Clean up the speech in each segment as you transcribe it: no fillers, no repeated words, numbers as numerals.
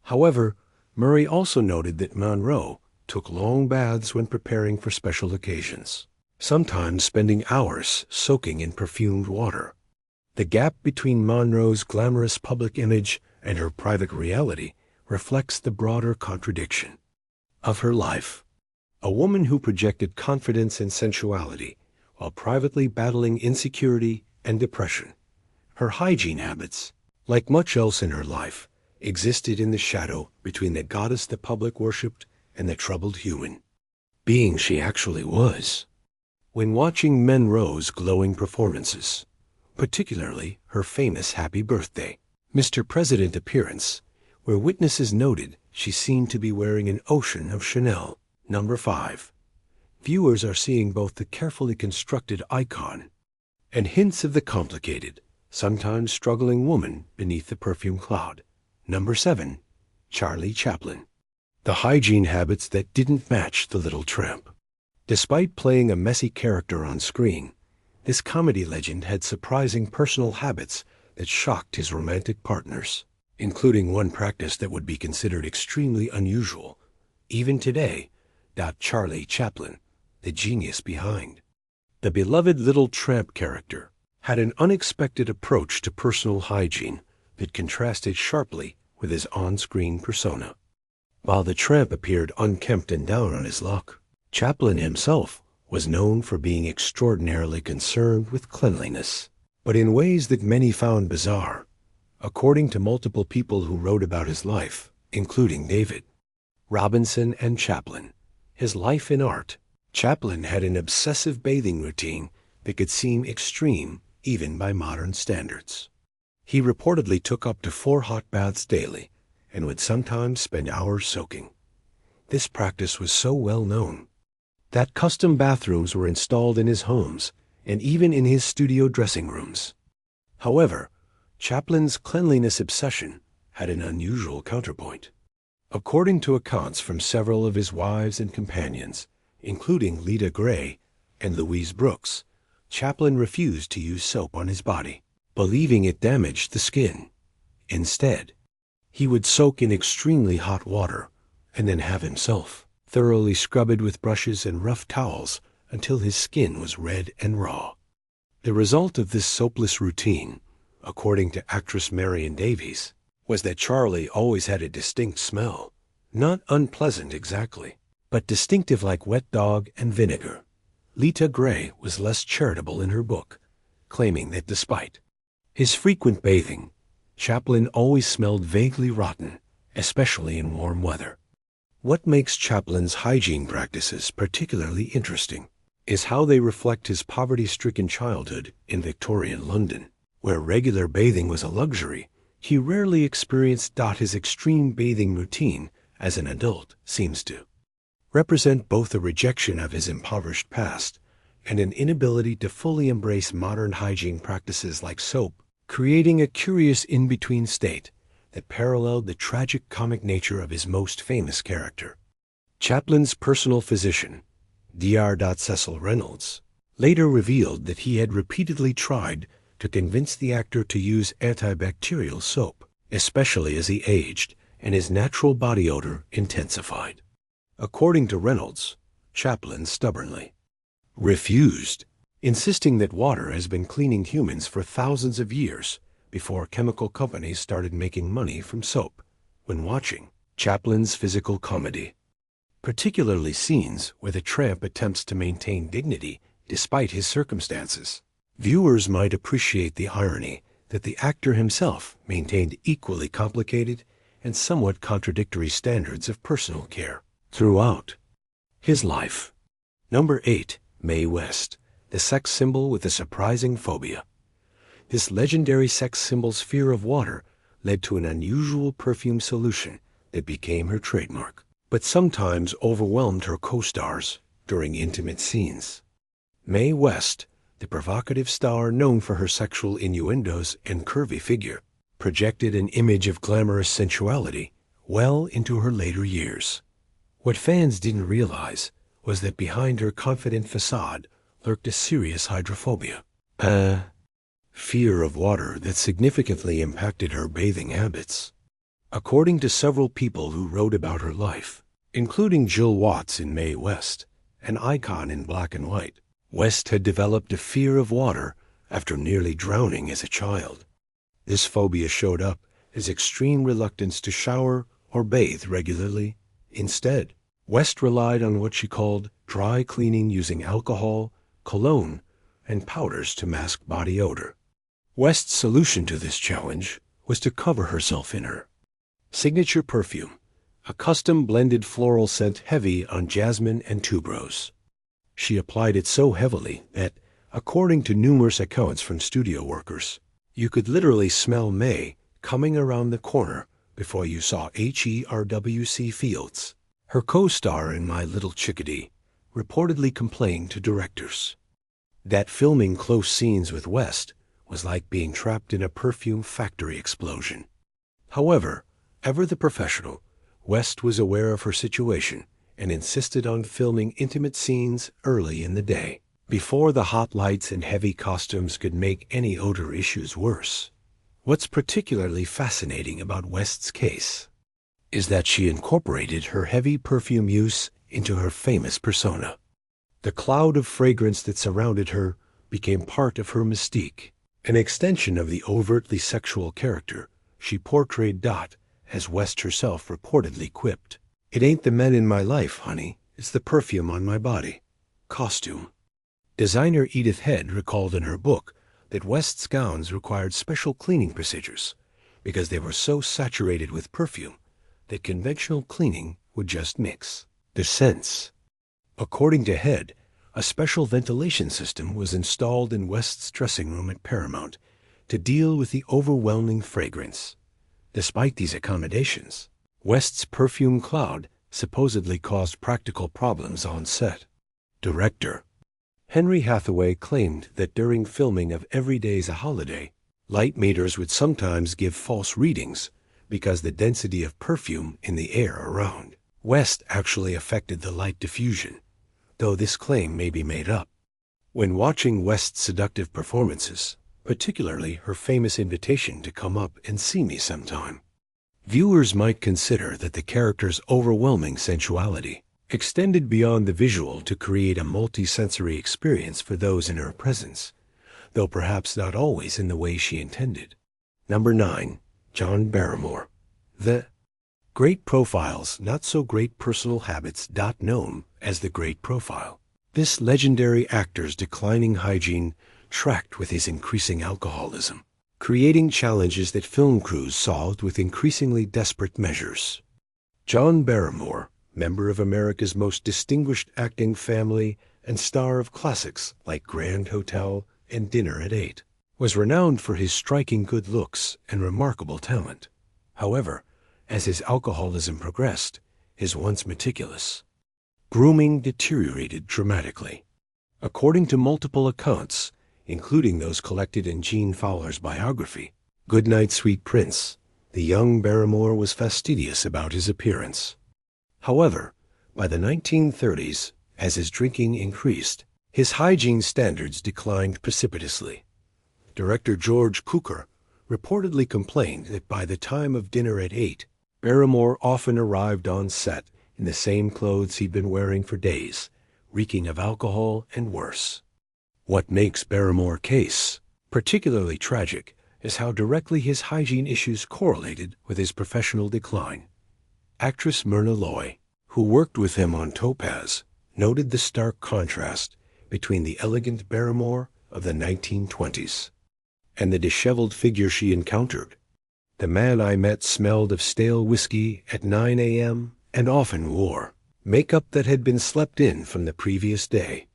However, Murray also noted that Monroe took long baths when preparing for special occasions, sometimes spending hours soaking in perfumed water. The gap between Monroe's glamorous public image and her private reality reflects the broader contradiction of her life. A woman who projected confidence and sensuality while privately battling insecurity and depression. Her hygiene habits, like much else in her life, existed in the shadow between the goddess the public worshipped and the troubled human being she actually was. When watching Monroe's glowing performances, particularly her famous Happy Birthday, Mr. President appearance, where witnesses noted she seemed to be wearing an ocean of Chanel No. 5, viewers are seeing both the carefully constructed icon and hints of the complicated, sometimes struggling woman beneath the perfume cloud. No. 7, Charlie Chaplin. The hygiene habits that didn't match the little tramp. Despite playing a messy character on screen, this comedy legend had surprising personal habits that shocked his romantic partners, including one practice that would be considered extremely unusual, even today. Charlie Chaplin, the genius behind the beloved little tramp character, had an unexpected approach to personal hygiene that contrasted sharply with his on-screen persona. While the tramp appeared unkempt and down on his luck, Chaplin himself was known for being extraordinarily concerned with cleanliness, but in ways that many found bizarre. According to multiple people who wrote about his life, including David Robinson and Chaplin, his life in art, Chaplin had an obsessive bathing routine that could seem extreme even by modern standards. He reportedly took up to 4 hot baths daily and would sometimes spend hours soaking. This practice was so well known that custom bathrooms were installed in his homes and even in his studio dressing rooms. However, Chaplin's cleanliness obsession had an unusual counterpoint. According to accounts from several of his wives and companions, including Lita Gray and Louise Brooks, Chaplin refused to use soap on his body, believing it damaged the skin. Instead, he would soak in extremely hot water and then have himself thoroughly scrubbed with brushes and rough towels until his skin was red and raw. The result of this soapless routine, according to actress Marion Davies, was that Charlie always had a distinct smell, not unpleasant exactly, but distinctive like wet dog and vinegar. Lita Gray was less charitable in her book, claiming that despite his frequent bathing, Chaplin always smelled vaguely rotten, especially in warm weather. What makes Chaplin's hygiene practices particularly interesting is how they reflect his poverty-stricken childhood in Victorian London. Where regular bathing was a luxury, he rarely experienced his extreme bathing routine as an adult seems to represent both a rejection of his impoverished past and an inability to fully embrace modern hygiene practices like soap, creating a curious in-between state that paralleled the tragic comic nature of his most famous character. Chaplin's personal physician, Dr. Cecil Reynolds, later revealed that he had repeatedly tried to convince the actor to use antibacterial soap, especially as he aged and his natural body odor intensified. According to Reynolds, Chaplin stubbornly refused, insisting that water has been cleaning humans for thousands of years before chemical companies started making money from soap. When watching Chaplin's physical comedy, particularly scenes where the tramp attempts to maintain dignity despite his circumstances, viewers might appreciate the irony that the actor himself maintained equally complicated and somewhat contradictory standards of personal care throughout his life. Number 8. Mae West, the sex symbol with a surprising phobia. This legendary sex symbol's fear of water led to an unusual perfume solution that became her trademark, but sometimes overwhelmed her co-stars during intimate scenes. Mae West, the provocative star known for her sexual innuendos and curvy figure, projected an image of glamorous sensuality well into her later years. What fans didn't realize was that behind her confident facade lurked a serious hydrophobia, fear of water that significantly impacted her bathing habits. According to several people who wrote about her life, including Jill Watts in Mae West, an icon in black and white, West had developed a fear of water after nearly drowning as a child. This phobia showed up as extreme reluctance to shower or bathe regularly. Instead, West relied on what she called dry cleaning using alcohol, cologne, and powders to mask body odor. West's solution to this challenge was to cover herself in her signature perfume, a custom blended floral scent heavy on jasmine and tuberose. She applied it so heavily that, according to numerous accounts from studio workers, you could literally smell May coming around the corner before you saw HERWC Fields, her co-star in My Little Chickadee, reportedly complained to directors that filming close scenes with West was like being trapped in a perfume factory explosion. However, ever the professional, West was aware of her situation and insisted on filming intimate scenes early in the day, before the hot lights and heavy costumes could make any odor issues worse. What's particularly fascinating about West's case is that she incorporated her heavy perfume use into her famous persona. The cloud of fragrance that surrounded her became part of her mystique, an extension of the overtly sexual character she portrayed. As West herself reportedly quipped, "It ain't the men in my life, honey, it's the perfume on my body." Costume. Designer Edith Head recalled in her book that West's gowns required special cleaning procedures because they were so saturated with perfume that conventional cleaning would just mix the scents. According to Head, a special ventilation system was installed in West's dressing room at Paramount to deal with the overwhelming fragrance. Despite these accommodations, West's perfume cloud supposedly caused practical problems on set. Director Henry Hathaway claimed that during filming of Every Day's a Holiday, light meters would sometimes give false readings because the density of perfume in the air around West actually affected the light diffusion, though this claim may be made up. When watching West's seductive performances, particularly her famous invitation to come up and see me sometime, viewers might consider that the character's overwhelming sensuality extended beyond the visual to create a multi-sensory experience for those in her presence, though perhaps not always in the way she intended. Number 9. John Barrymore. The Great Profile's not-so-great personal habits. Known as the Great Profile, this legendary actor's declining hygiene tracked with his increasing alcoholism, creating challenges that film crews solved with increasingly desperate measures. John Barrymore, member of America's most distinguished acting family and star of classics like Grand Hotel and Dinner at 8, was renowned for his striking good looks and remarkable talent. However, as his alcoholism progressed, his once meticulous grooming deteriorated dramatically. According to multiple accounts, including those collected in Gene Fowler's biography, Goodnight, Sweet Prince, the young Barrymore was fastidious about his appearance. However, by the 1930s, as his drinking increased, his hygiene standards declined precipitously. Director George Cukor reportedly complained that by the time of Dinner at 8, Barrymore often arrived on set in the same clothes he'd been wearing for days, reeking of alcohol and worse. What makes Barrymore's case particularly tragic is how directly his hygiene issues correlated with his professional decline. Actress Myrna Loy, who worked with him on Topaz, noted the stark contrast between the elegant Barrymore of the 1920s and the disheveled figure she encountered. The man I met smelled of stale whiskey at 9 a.m. and often wore makeup that had been slept in from the previous day.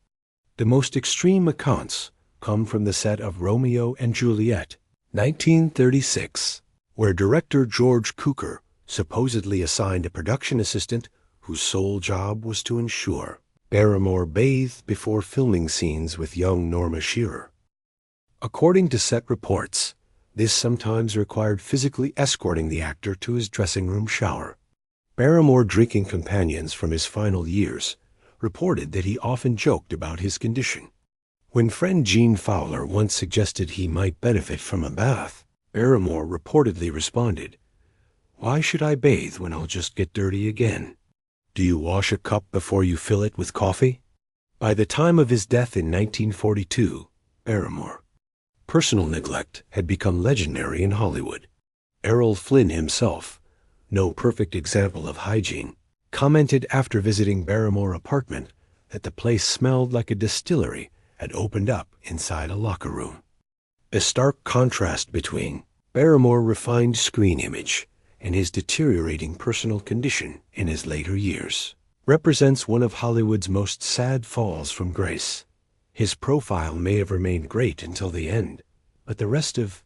The most extreme accounts come from the set of Romeo and Juliet, 1936, where director George Cukor supposedly assigned a production assistant whose sole job was to ensure Barrymore bathed before filming scenes with young Norma Shearer. According to set reports, this sometimes required physically escorting the actor to his dressing room shower. Barrymore drinking companions from his final years reported that he often joked about his condition. When friend Gene Fowler once suggested he might benefit from a bath, Barrymore reportedly responded, Why should I bathe when I'll just get dirty again? Do you wash a cup before you fill it with coffee? By the time of his death in 1942, Barrymore, personal neglect had become legendary in Hollywood. Errol Flynn himself, no perfect example of hygiene, commented after visiting Barrymore's apartment that the place smelled like a distillery had opened up inside a locker room. A stark contrast between Barrymore's refined screen image and his deteriorating personal condition in his later years represents one of Hollywood's most sad falls from grace. His profile may have remained great until the end, but the rest of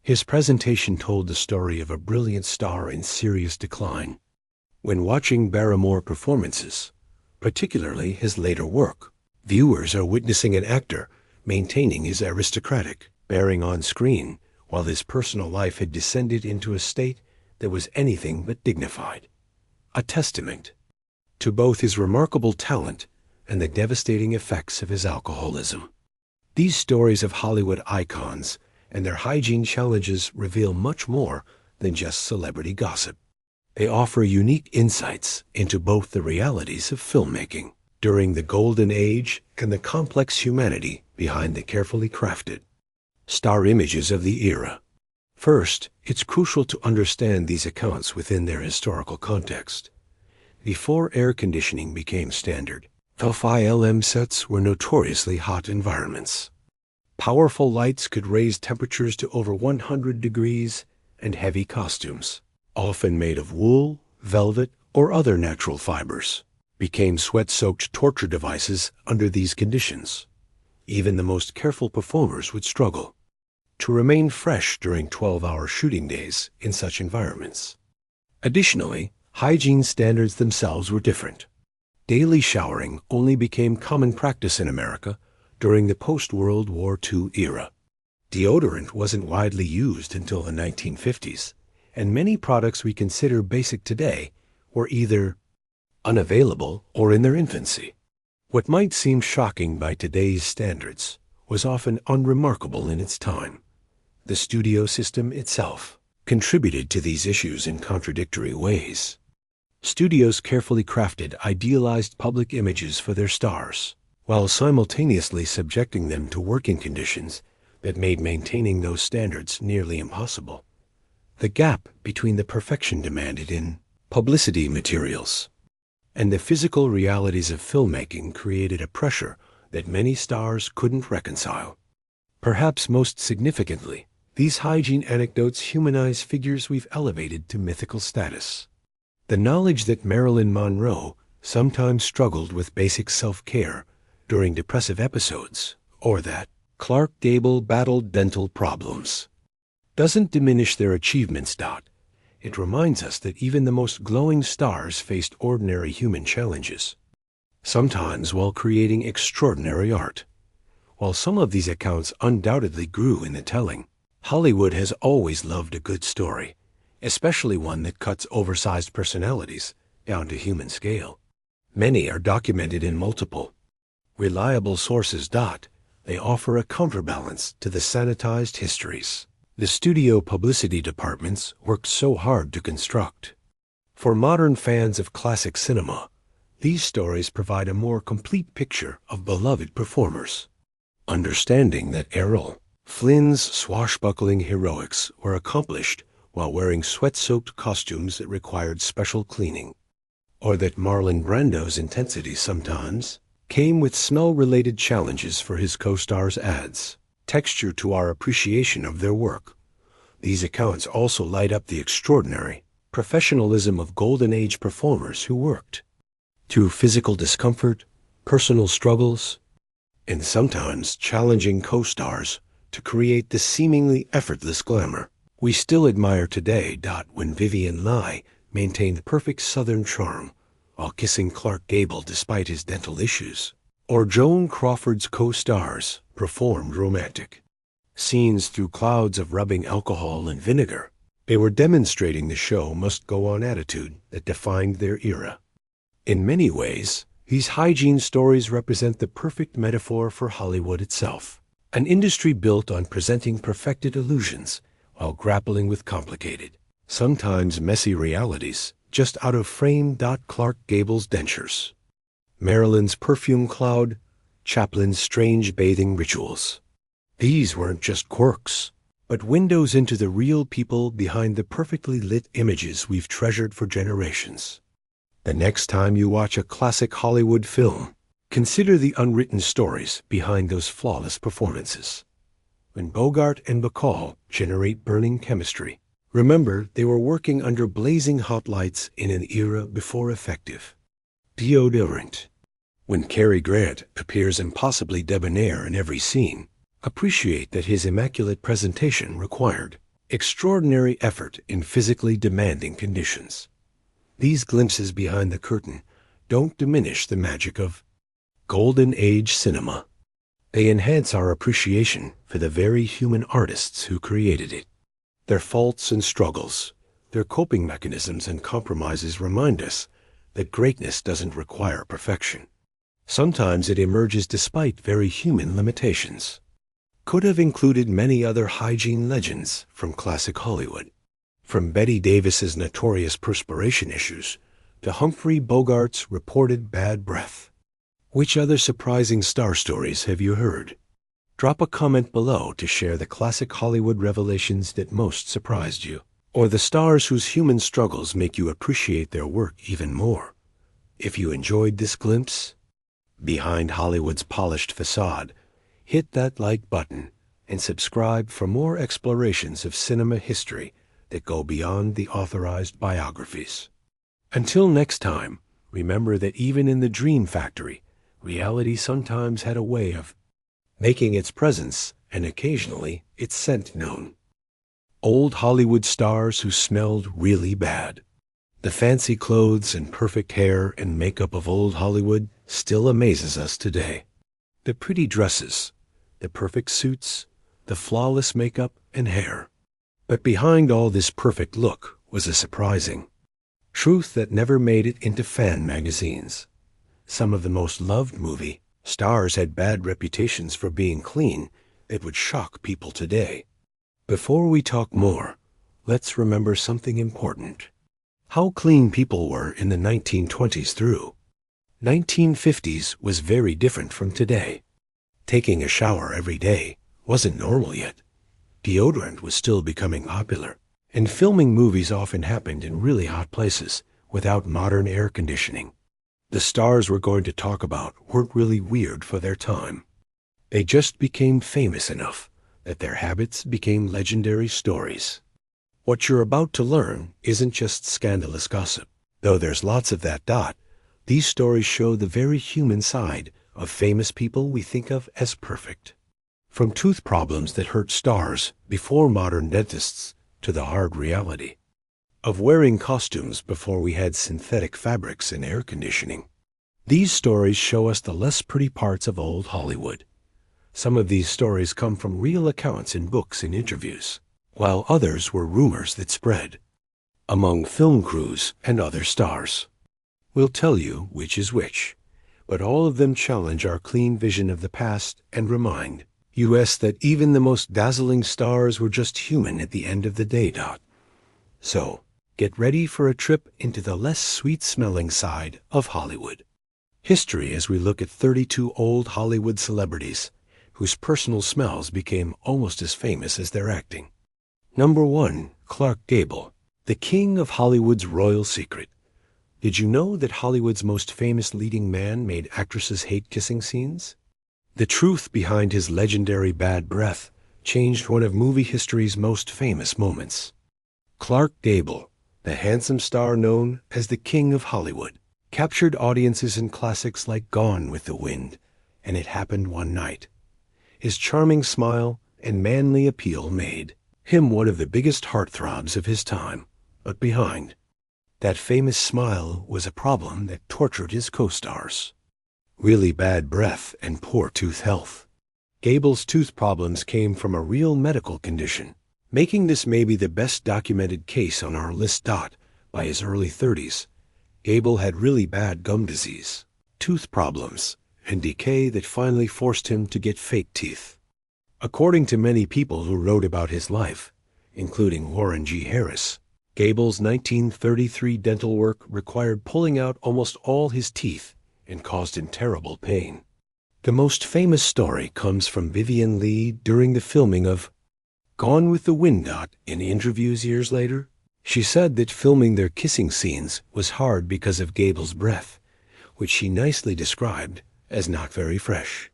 his presentation told the story of a brilliant star in serious decline. When watching Barrymore performances, particularly his later work, viewers are witnessing an actor maintaining his aristocratic bearing on screen, while his personal life had descended into a state that was anything but dignified. A testament to both his remarkable talent and the devastating effects of his alcoholism. These stories of Hollywood icons and their hygiene challenges reveal much more than just celebrity gossip. They offer unique insights into both the realities of filmmaking during the golden age and the complex humanity behind the carefully crafted star images of the era. First, it's crucial to understand these accounts within their historical context. Before air conditioning became standard, film sets were notoriously hot environments. Powerful lights could raise temperatures to over 100 degrees, and heavy costumes, often made of wool, velvet, or other natural fibers, became sweat-soaked torture devices under these conditions. Even the most careful performers would struggle to remain fresh during 12-hour shooting days in such environments. Additionally, hygiene standards themselves were different. Daily showering only became common practice in America during the post-World War II era. Deodorant wasn't widely used until the 1950s, and many products we consider basic today were either unavailable or in their infancy. What might seem shocking by today's standards was often unremarkable in its time. The studio system itself contributed to these issues in contradictory ways. Studios carefully crafted idealized public images for their stars, while simultaneously subjecting them to working conditions that made maintaining those standards nearly impossible. The gap between the perfection demanded in publicity materials and the physical realities of filmmaking created a pressure that many stars couldn't reconcile. Perhaps most significantly, these hygiene anecdotes humanize figures we've elevated to mythical status. The knowledge that Marilyn Monroe sometimes struggled with basic self-care during depressive episodes, or that Clark Gable battled dental problems, doesn't diminish their achievements. It reminds us that even the most glowing stars faced ordinary human challenges, sometimes while creating extraordinary art. While some of these accounts undoubtedly grew in the telling, Hollywood has always loved a good story, especially one that cuts oversized personalities down to human scale. Many are documented in multiple, reliable sources. They offer a counterbalance to the sanitized histories the studio publicity departments worked so hard to construct. For modern fans of classic cinema, these stories provide a more complete picture of beloved performers. Understanding that Errol Flynn's swashbuckling heroics were accomplished while wearing sweat-soaked costumes that required special cleaning, or that Marlon Brando's intensity sometimes came with smell-related challenges for his co-stars adds texture to our appreciation of their work. These accounts also light up the extraordinary professionalism of Golden Age performers who worked through physical discomfort, personal struggles, and sometimes challenging co-stars to create the seemingly effortless glamour we still admire today. When Vivian Leigh maintained perfect Southern charm while kissing Clark Gable despite his dental issues, or Joan Crawford's co-stars performed romantic scenes through clouds of rubbing alcohol and vinegar, they were demonstrating the show must go on attitude that defined their era. In many ways, these hygiene stories represent the perfect metaphor for Hollywood itself, an industry built on presenting perfected illusions while grappling with complicated, sometimes messy realities, just out of frame. Clark Gable's dentures, Marilyn's perfume cloud, Chaplin's strange bathing rituals. These weren't just quirks, but windows into the real people behind the perfectly lit images we've treasured for generations. The next time you watch a classic Hollywood film, consider the unwritten stories behind those flawless performances. When Bogart and Bacall generate burning chemistry, remember they were working under blazing hot lights in an era before effective deodorant. When Cary Grant appears impossibly debonair in every scene, appreciate that his immaculate presentation required extraordinary effort in physically demanding conditions. These glimpses behind the curtain don't diminish the magic of Golden Age cinema. They enhance our appreciation for the very human artists who created it. Their faults and struggles, their coping mechanisms and compromises remind us that greatness doesn't require perfection. Sometimes it emerges despite very human limitations. Could have included many other hygiene legends from classic Hollywood, from Bette Davis's notorious perspiration issues to Humphrey Bogart's reported bad breath. Which other surprising star stories have you heard? Drop a comment below to share the classic Hollywood revelations that most surprised you, or the stars whose human struggles make you appreciate their work even more. If you enjoyed this glimpse behind Hollywood's polished facade, hit that like button and subscribe for more explorations of cinema history that go beyond the authorized biographies. Until next time, remember that even in the dream factory, reality sometimes had a way of making its presence and occasionally its scent known. Old Hollywood stars who smelled really bad. The fancy clothes and perfect hair and makeup of old Hollywood still amazes us today. The pretty dresses, the perfect suits, the flawless makeup and hair. But behind all this perfect look was a surprising truth that never made it into fan magazines. Some of the most loved movie stars had bad reputations for being clean that would shock people today. Before we talk more, let's remember something important. How clean people were in the 1920s through 1950s was very different from today. Taking a shower every day wasn't normal yet. Deodorant was still becoming popular, and filming movies often happened in really hot places without modern air conditioning. The stars we're going to talk about weren't really weird for their time. They just became famous enough that their habits became legendary stories. What you're about to learn isn't just scandalous gossip, though there's lots of that. These stories show the very human side of famous people we think of as perfect. From tooth problems that hurt stars before modern dentists to the hard reality of wearing costumes before we had synthetic fabrics and air conditioning. These stories show us the less pretty parts of old Hollywood. Some of these stories come from real accounts in books and interviews, while others were rumors that spread among film crews and other stars. We'll tell you which is which, but all of them challenge our clean vision of the past and remind us that even the most dazzling stars were just human at the end of the day. So, get ready for a trip into the less sweet-smelling side of Hollywood history as we look at 32 old Hollywood celebrities whose personal smells became almost as famous as their acting. Number 1. Clark Gable, the king of Hollywood's royal secret. Did you know that Hollywood's most famous leading man made actresses hate kissing scenes? The truth behind his legendary bad breath changed one of movie history's most famous moments. Clark Gable, the handsome star known as the King of Hollywood, captured audiences in classics like Gone with the Wind and It Happened One Night. His charming smile and manly appeal made him one of the biggest heartthrobs of his time. But behind that famous smile was a problem that tortured his co-stars: really bad breath and poor tooth health. Gable's tooth problems came from a real medical condition, making this maybe the best documented case on our list. By his early 30s, Gable had really bad gum disease, tooth problems, and decay that finally forced him to get fake teeth. According to many people who wrote about his life, including Warren G. Harris, Gable's 1933 dental work required pulling out almost all his teeth and caused him terrible pain. The most famous story comes from Vivien Leigh during the filming of Gone with the Wind. In interviews years later, she said that filming their kissing scenes was hard because of Gable's breath, which she nicely described as not very fresh.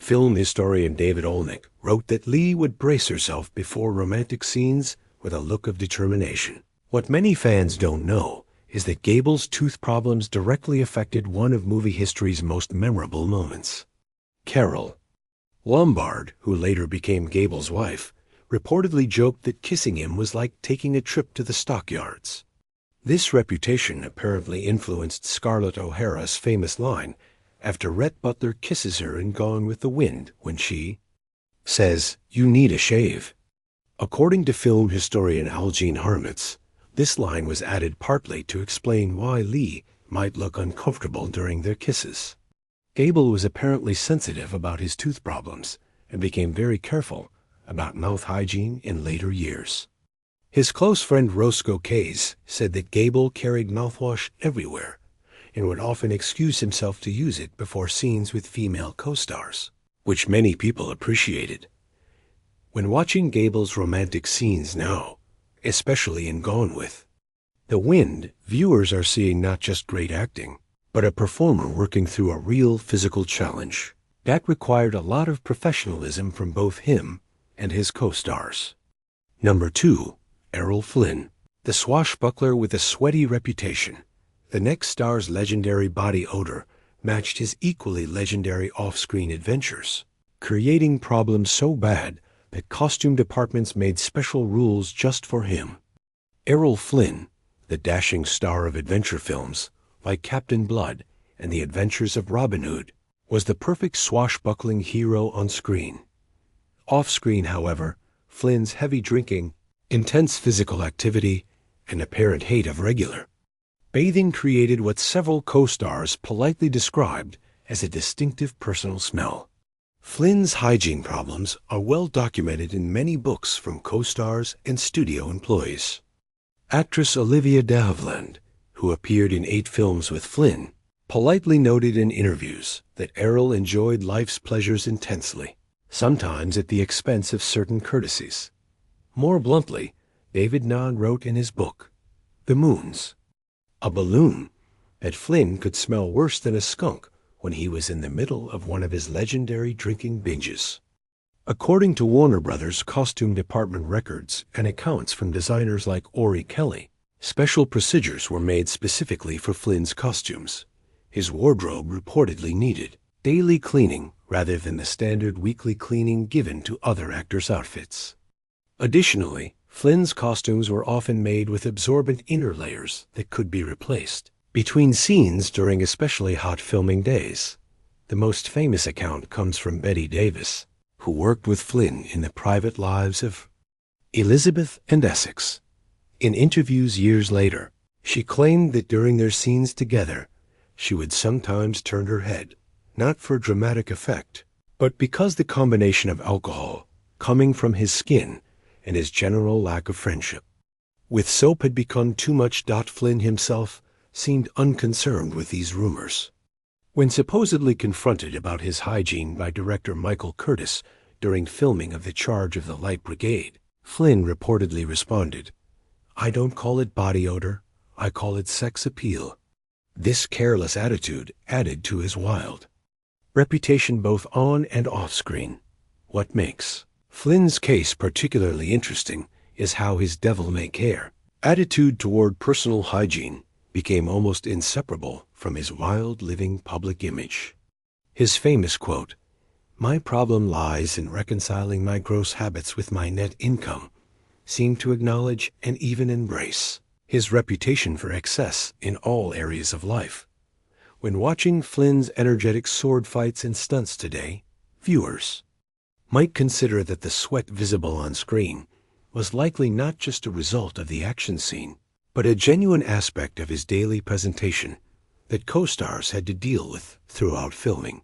Film historian David Olnick wrote that Leigh would brace herself before romantic scenes with a look of determination. What many fans don't know is that Gable's tooth problems directly affected one of movie history's most memorable moments. Carol Lombard, who later became Gable's wife, reportedly joked that kissing him was like taking a trip to the stockyards. This reputation apparently influenced Scarlett O'Hara's famous line after Rhett Butler kisses her in Gone with the Wind when she says, "You need a shave." According to film historian Algene Harmitz, this line was added partly to explain why Leigh might look uncomfortable during their kisses. Gable was apparently sensitive about his tooth problems and became very careful about mouth hygiene in later years. His close friend Roscoe Case said that Gable carried mouthwash everywhere and would often excuse himself to use it before scenes with female co-stars, which many people appreciated. When watching Gable's romantic scenes now, especially in Gone with the Wind, viewers are seeing not just great acting, but a performer working through a real physical challenge that required a lot of professionalism from both him and his co-stars. Number 2. Errol Flynn, the swashbuckler with a sweaty reputation. The next star's legendary body odor matched his equally legendary off-screen adventures, creating problems so bad that costume departments made special rules just for him. Errol Flynn, the dashing star of adventure films like Captain Blood and The Adventures of Robin Hood, was the perfect swashbuckling hero on screen. Off-screen, however, Flynn's heavy drinking, intense physical activity, and apparent hate of regular bathing created what several co-stars politely described as a distinctive personal smell. Flynn's hygiene problems are well documented in many books from co-stars and studio employees. Actress Olivia de Havilland, who appeared in 8 films with Flynn, politely noted in interviews that Errol enjoyed life's pleasures intensely, sometimes at the expense of certain courtesies. More bluntly, David Nahn wrote in his book, The Moons, a balloon, that Flynn could smell worse than a skunk when he was in the middle of one of his legendary drinking binges. According to Warner Brothers costume department records and accounts from designers like Ori Kelly, special procedures were made specifically for Flynn's costumes. His wardrobe reportedly needed daily cleaning rather than the standard weekly cleaning given to other actors' outfits. Additionally, Flynn's costumes were often made with absorbent inner layers that could be replaced between scenes during especially hot filming days. The most famous account comes from Betty Davis, who worked with Flynn in the private lives of Elizabeth and Essex. In interviews years later, she claimed that during their scenes together, she would sometimes turn her head, not for dramatic effect, but because the combination of alcohol coming from his skin and his general lack of friendship with soap had become too much. Flynn himself seemed unconcerned with these rumors. When supposedly confronted about his hygiene by director Michael Curtis during filming of The Charge of the Light Brigade, Flynn reportedly responded, "I don't call it body odor, I call it sex appeal." This careless attitude added to his wild reputation both on and off screen. What makes Flynn's case particularly interesting is how his devil-may-care attitude toward personal hygiene became almost inseparable from his wild living public image. His famous quote, "My problem lies in reconciling my gross habits with my net income," seemed to acknowledge and even embrace his reputation for excess in all areas of life. When watching Flynn's energetic sword fights and stunts today, viewers might consider that the sweat visible on screen was likely not just a result of the action scene, but a genuine aspect of his daily presentation that co-stars had to deal with throughout filming.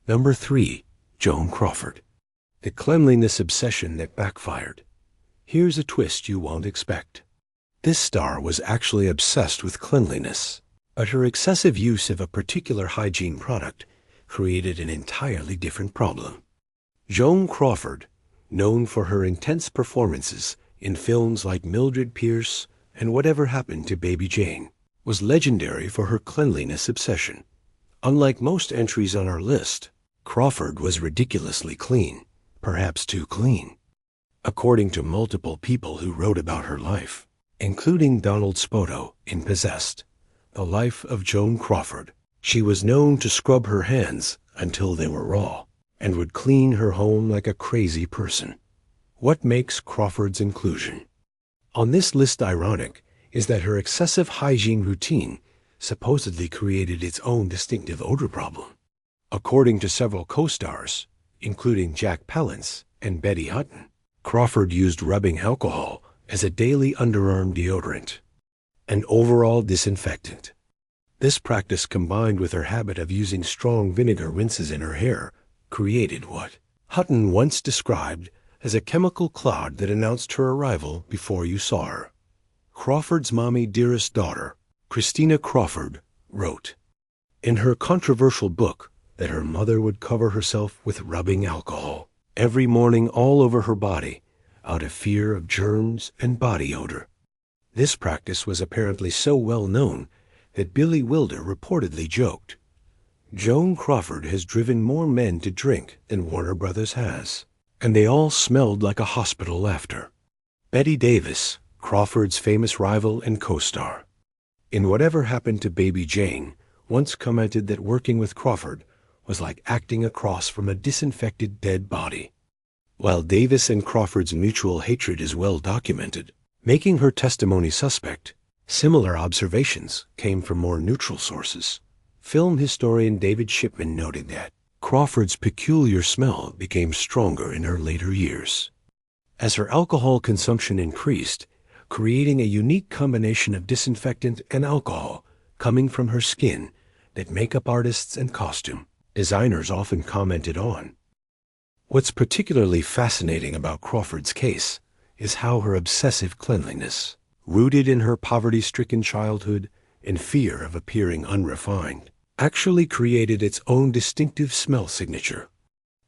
Number 3. Joan Crawford, the cleanliness obsession that backfired. Here's a twist you won't expect. This star was actually obsessed with cleanliness, but her excessive use of a particular hygiene product created an entirely different problem. Joan Crawford, known for her intense performances in films like Mildred Pierce and Whatever Happened to Baby Jane, was legendary for her cleanliness obsession. Unlike most entries on our list, Crawford was ridiculously clean, perhaps too clean. According to multiple people who wrote about her life, including Donald Spoto in Possessed, The Life of Joan Crawford, she was known to scrub her hands until they were raw and would clean her home like a crazy person. What makes Crawford's inclusion on this list ironic is that her excessive hygiene routine supposedly created its own distinctive odor problem. According to several co-stars, including Jack Palance and Betty Hutton, Crawford used rubbing alcohol as a daily underarm deodorant, an overall disinfectant. This practice, combined with her habit of using strong vinegar rinses in her hair, created what Hutton once described as a chemical cloud that announced her arrival before you saw her. Crawford's mommy dearest daughter, Christina Crawford, wrote in her controversial book that her mother would cover herself with rubbing alcohol every morning all over her body out of fear of germs and body odor. This practice was apparently so well known that Billy Wilder reportedly joked, "Joan Crawford has driven more men to drink than Warner Brothers has, and they all smelled like a hospital after." Bette Davis, Crawford's famous rival and co-star, in Whatever Happened to Baby Jane, once commented that working with Crawford was like acting across from a disinfected dead body. While Davis and Crawford's mutual hatred is well documented, making her testimony suspect, similar observations came from more neutral sources. Film historian David Shipman noted that Crawford's peculiar smell became stronger in her later years as her alcohol consumption increased, creating a unique combination of disinfectant and alcohol coming from her skin that makeup artists and costume designers often commented on. What's particularly fascinating about Crawford's case is how her obsessive cleanliness, rooted in her poverty-stricken childhood and fear of appearing unrefined, actually created its own distinctive smell signature.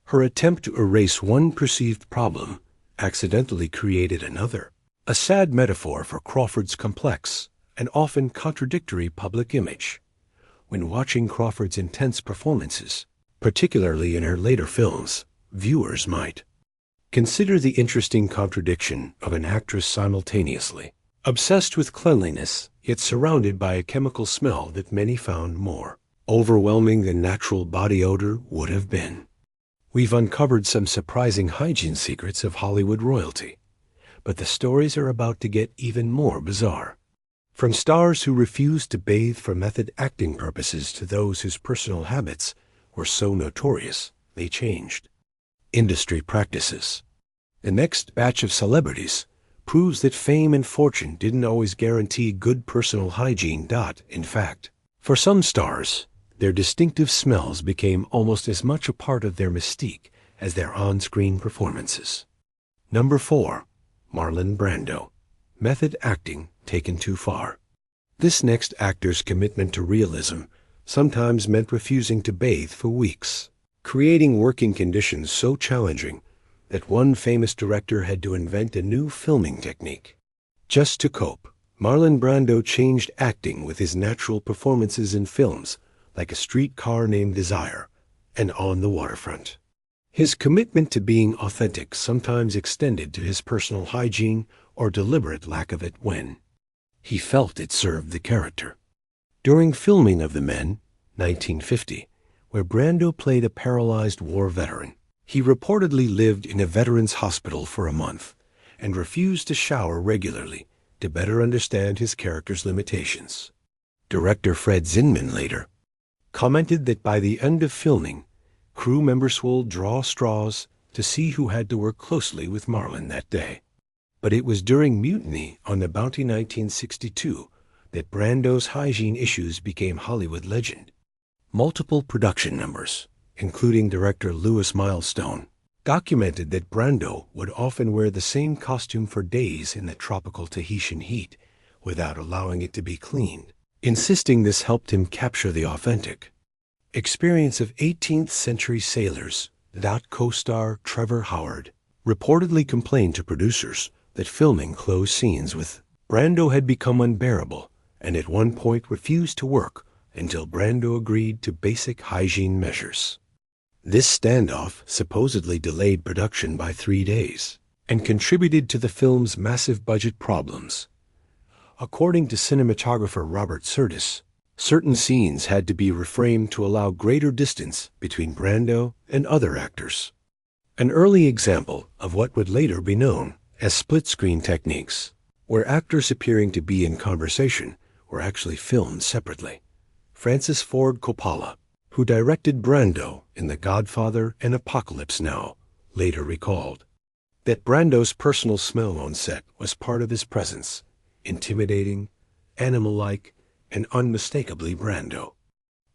Her attempt to erase one perceived problem accidentally created another, a sad metaphor for Crawford's complex and often contradictory public image. When watching Crawford's intense performances, particularly in her later films, viewers might consider the interesting contradiction of an actress simultaneously obsessed with cleanliness, yet surrounded by a chemical smell that many found more overwhelming than natural body odor would have been. We've uncovered some surprising hygiene secrets of Hollywood royalty, but the stories are about to get even more bizarre. From stars who refused to bathe for method acting purposes to those whose personal habits were so notorious they changed industry practices. The next batch of celebrities proves that fame and fortune didn't always guarantee good personal hygiene. In fact, for some stars, their distinctive smells became almost as much a part of their mystique as their on-screen performances. Number 4. Marlon Brando. Method acting taken too far. This next actor's commitment to realism sometimes meant refusing to bathe for weeks, creating working conditions so challenging that one famous director had to invent a new filming technique. Just to cope, Marlon Brando changed acting with his natural performances in films like A Streetcar Named Desire and On the Waterfront. His commitment to being authentic sometimes extended to his personal hygiene or deliberate lack of it when he felt it served the character. During filming of The Men, 1950, where Brando played a paralyzed war veteran, he reportedly lived in a veterans hospital for a month and refused to shower regularly to better understand his character's limitations. Director Fred Zinman later commented that by the end of filming, crew members will draw straws to see who had to work closely with Marlon that day. But it was during Mutiny on the Bounty 1962 that Brando's hygiene issues became Hollywood legend. Multiple production numbers, including director Louis Milestone, documented that Brando would often wear the same costume for days in the tropical Tahitian heat without allowing it to be cleaned, insisting this helped him capture the authentic experience of 18th century sailors. Co-star Trevor Howard reportedly complained to producers that filming close scenes with Brando had become unbearable, and at one point refused to work until Brando agreed to basic hygiene measures. This standoff supposedly delayed production by 3 days and contributed to the film's massive budget problems. According to cinematographer Robert Curtis, certain scenes had to be reframed to allow greater distance between Brando and other actors. An early example of what would later be known as split-screen techniques, where actors appearing to be in conversation were actually filmed separately. Francis Ford Coppola, who directed Brando in The Godfather and Apocalypse Now, later recalled that Brando's personal smell on set was part of his presence, intimidating, animal-like, and unmistakably Brando.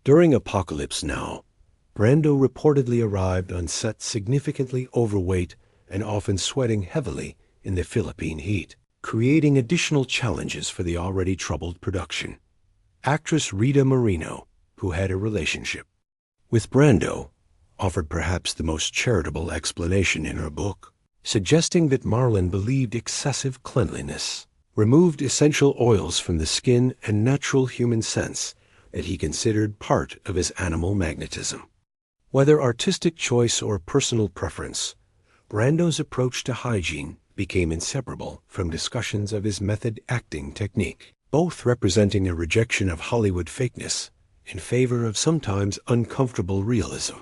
During Apocalypse Now, Brando reportedly arrived on set significantly overweight and often sweating heavily in the Philippine heat, creating additional challenges for the already troubled production. Actress Rita Moreno, who had a relationship with Brando, offered perhaps the most charitable explanation in her book, suggesting that Marlon believed excessive cleanliness removed essential oils from the skin and natural human scents that he considered part of his animal magnetism. Whether artistic choice or personal preference, Brando's approach to hygiene became inseparable from discussions of his method acting technique, both representing a rejection of Hollywood fakeness in favor of sometimes uncomfortable realism.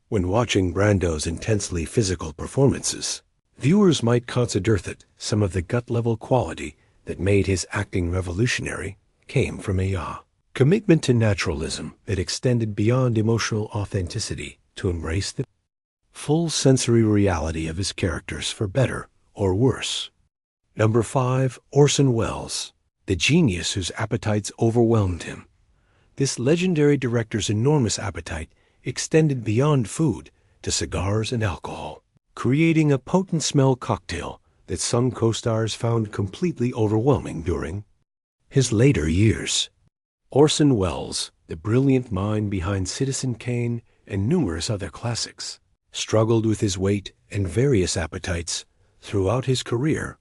When watching Brando's intensely physical performances, viewers might consider that some of the gut-level quality that made his acting revolutionary came from a commitment to naturalism that extended beyond emotional authenticity to embrace the full sensory reality of his characters for better or worse. Number 5. Orson Welles, the genius whose appetites overwhelmed him. This legendary director's enormous appetite extended beyond food to cigars and alcohol, creating a potent smell cocktail that some co-stars found completely overwhelming during his later years. Orson Welles, the brilliant mind behind Citizen Kane and numerous other classics, struggled with his weight and various appetites throughout his career.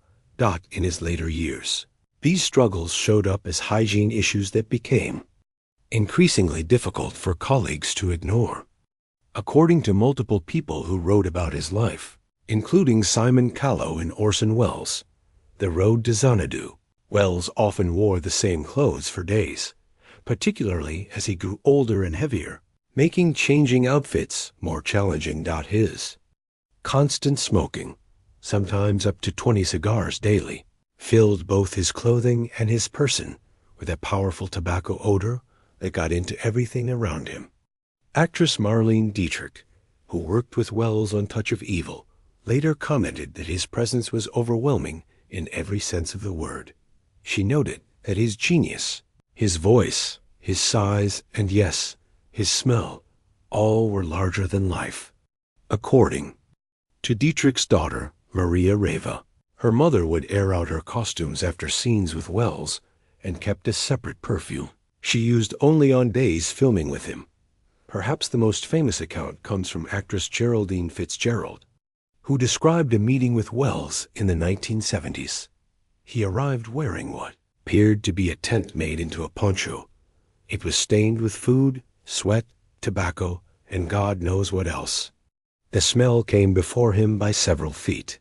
In his later years, these struggles showed up as hygiene issues that became increasingly difficult for colleagues to ignore. According to multiple people who wrote about his life, including Simon Callow in Orson Welles' The Road to Xanadu, Welles often wore the same clothes for days, particularly as he grew older and heavier, making changing outfits more challenging. His constant smoking, sometimes up to 20 cigars daily, filled both his clothing and his person with a powerful tobacco odor that got into everything around him. Actress Marlene Dietrich, who worked with Welles on Touch of Evil, later commented that his presence was overwhelming in every sense of the word. She noted that his genius, his voice, his size, and yes, his smell, all were larger than life. According to Dietrich's daughter, Maria Reva, her mother would air out her costumes after scenes with Welles and kept a separate perfume she used only on days filming with him. Perhaps the most famous account comes from actress Geraldine Fitzgerald, who described a meeting with Welles in the 1970s. He arrived wearing what appeared to be a tent made into a poncho. It was stained with food, sweat, tobacco, and God knows what else. The smell came before him by several feet.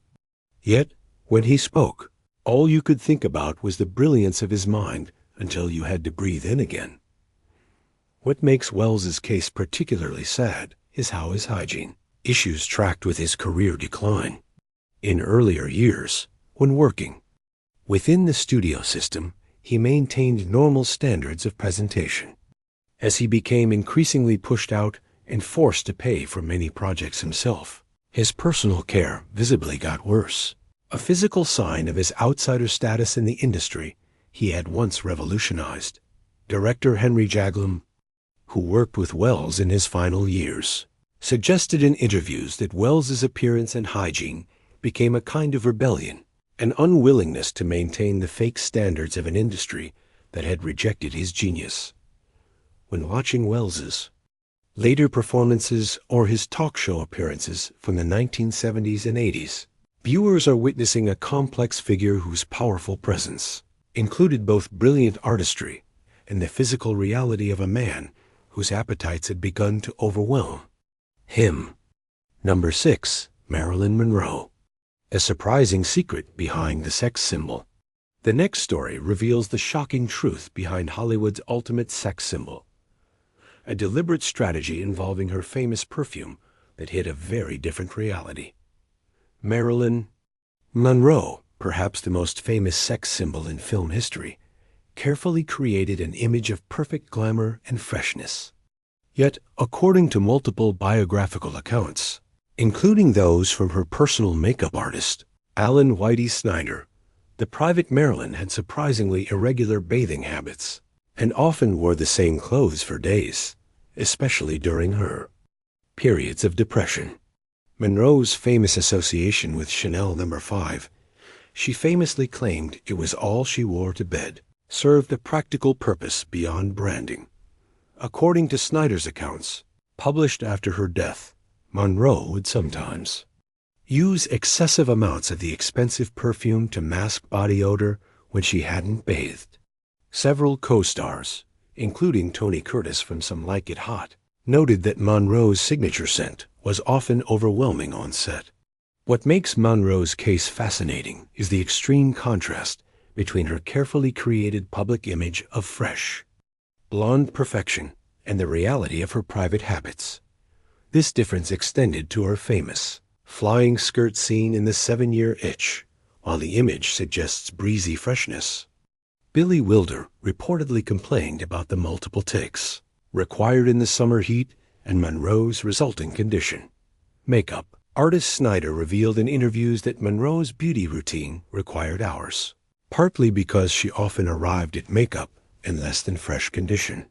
Yet, when he spoke, all you could think about was the brilliance of his mind until you had to breathe in again. What makes Welles's case particularly sad is how his hygiene issues tracked with his career decline. In earlier years, when working within the studio system, he maintained normal standards of presentation. As he became increasingly pushed out and forced to pay for many projects himself, his personal care visibly got worse, a physical sign of his outsider status in the industry he had once revolutionized. Director Henry Jaglom, who worked with Welles in his final years, suggested in interviews that Welles's appearance and hygiene became a kind of rebellion an unwillingness to maintain the fake standards of an industry that had rejected his genius. When watching Wells's later performances or his talk show appearances from the 1970s and 80s, viewers are witnessing a complex figure whose powerful presence included both brilliant artistry and the physical reality of a man whose appetites had begun to overwhelm him. Number 6. Marilyn Monroe. A surprising secret behind the sex symbol. The next story reveals the shocking truth behind Hollywood's ultimate sex symbol, a deliberate strategy involving her famous perfume that hid a very different reality. Marilyn Monroe, perhaps the most famous sex symbol in film history, carefully created an image of perfect glamour and freshness. Yet, according to multiple biographical accounts, including those from her personal makeup artist, Alan Whitey Snyder, the private Marilyn had surprisingly irregular bathing habits and often wore the same clothes for days, especially during her periods of depression. Monroe's famous association with Chanel No. 5, she famously claimed it was all she wore to bed, served a practical purpose beyond branding. According to Snyder's accounts, published after her death, Monroe would sometimes use excessive amounts of the expensive perfume to mask body odor when she hadn't bathed. Several co-stars, including Tony Curtis from Some Like It Hot, noted that Monroe's signature scent was often overwhelming on set. What makes Monroe's case fascinating is the extreme contrast between her carefully created public image of fresh, blonde perfection and the reality of her private habits. This difference extended to her famous flying skirt scene in The 7-Year Itch, while the image suggests breezy freshness. Billy Wilder reportedly complained about the multiple takes required in the summer heat and Monroe's resulting condition. Makeup. Artist Snyder revealed in interviews that Monroe's beauty routine required hours, partly because she often arrived at makeup in less than fresh condition.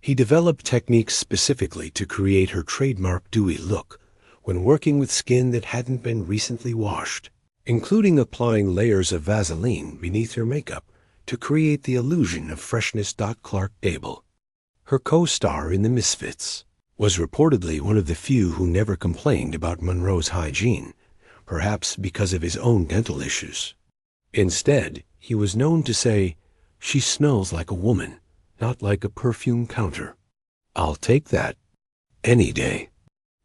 He developed techniques specifically to create her trademark dewy look when working with skin that hadn't been recently washed, including applying layers of Vaseline beneath her makeup to create the illusion of freshness. Clark Gable, her co-star in The Misfits, was reportedly one of the few who never complained about Monroe's hygiene, perhaps because of his own dental issues. Instead, he was known to say, "She smells like a woman, not like a perfume counter. I'll take that any day."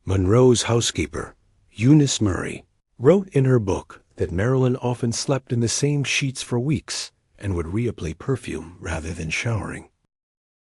Monroe's housekeeper, Eunice Murray, wrote in her book that Marilyn often slept in the same sheets for weeks and would reapply perfume rather than showering.